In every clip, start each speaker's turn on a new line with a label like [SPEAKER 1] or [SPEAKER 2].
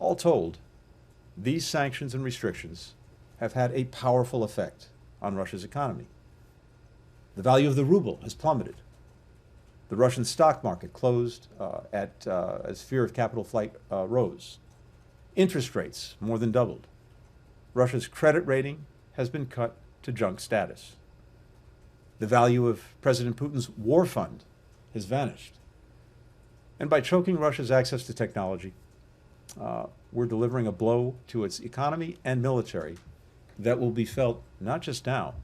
[SPEAKER 1] All told, these sanctions and restrictions have had a powerful effect on Russia's economy. The value of the ruble has plummeted. The Russian stock market closed as fear of capital flight rose. Interest rates more than doubled. Russia's credit rating has been cut to junk status. The value of President Putin's war fund has vanished. And by choking Russia's access to technology, we're delivering a blow to its economy and military that will be felt not just now,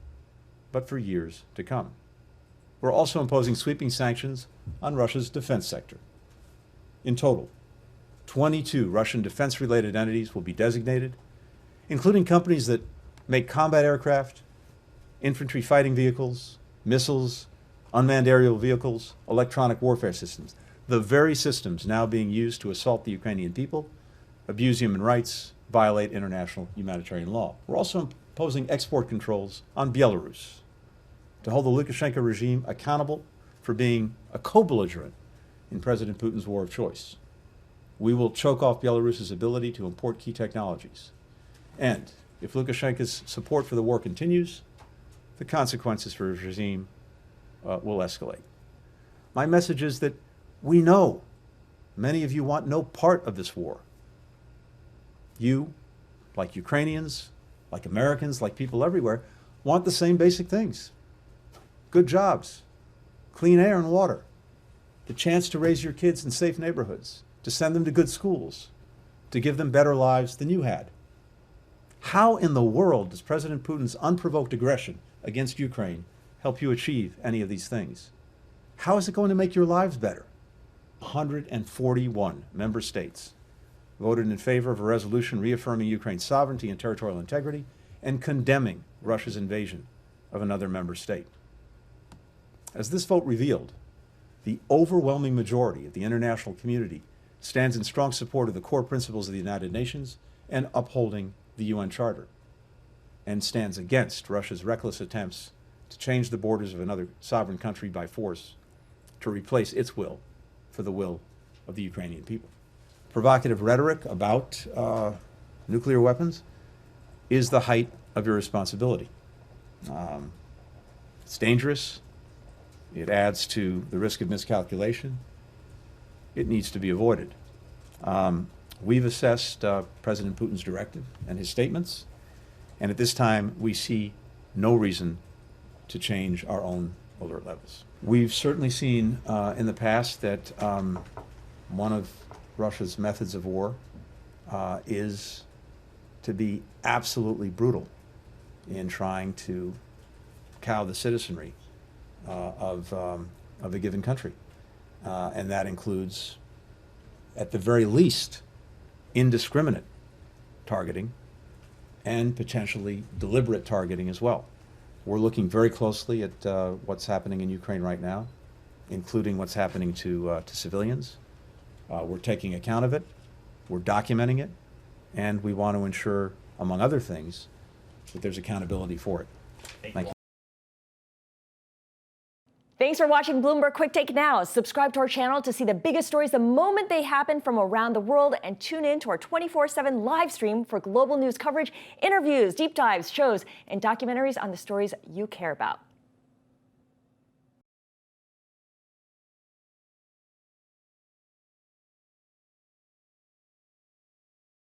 [SPEAKER 1] but for years to come. We're also imposing sweeping sanctions on Russia's defense sector. In total, 22 Russian defense-related entities will be designated, including companies that make combat aircraft, infantry fighting vehicles, missiles, unmanned aerial vehicles, electronic warfare systems, the very systems now being used to assault the Ukrainian people, abuse human rights, violate international humanitarian law. We're also imposing export controls on Belarus to hold the Lukashenko regime accountable for being a co-belligerent in President Putin's war of choice. We will choke off Belarus's ability to import key technologies. And if Lukashenko's support for the war continues, the consequences for his regime will escalate. My message is that we know many of you want no part of this war. You, like Ukrainians, like Americans, like people everywhere, want the same basic things. Good jobs, clean air and water, the chance to raise your kids in safe neighborhoods, to send them to good schools, to give them better lives than you had. How in the world does President Putin's unprovoked aggression against Ukraine help you achieve any of these things? How is it going to make your lives better? 141 member states voted in favor of a resolution reaffirming Ukraine's sovereignty and territorial integrity and condemning Russia's invasion of another member state. As this vote revealed, the overwhelming majority of the international community stands in strong support of the core principles of the United Nations and upholding the UN Charter, and stands against Russia's reckless attempts to change the borders of another sovereign country by force to replace its will for the will of the Ukrainian people. Provocative rhetoric about nuclear weapons is the height of irresponsibility. It's dangerous. It adds to the risk of miscalculation. It needs to be avoided. We've assessed President Putin's directive and his statements, and at this time we see no reason to change our own alert levels. We've certainly seen in the past that one of Russia's methods of war is to be absolutely brutal in trying to cow the citizenry of a given country. And that includes, at the very least, indiscriminate targeting and potentially deliberate targeting as well. We're looking very closely at what's happening in Ukraine right now, including what's happening to civilians. We're taking account of it, we're documenting it, and we want to ensure, among other things, that there's accountability for it. Thank you.
[SPEAKER 2] Thanks for watching Bloomberg Quicktake Now. Subscribe to our channel to see the biggest stories the moment they happen from around the world, and tune in to our 24/7 live stream for global news coverage, interviews, deep dives, shows, and documentaries on the stories you care about.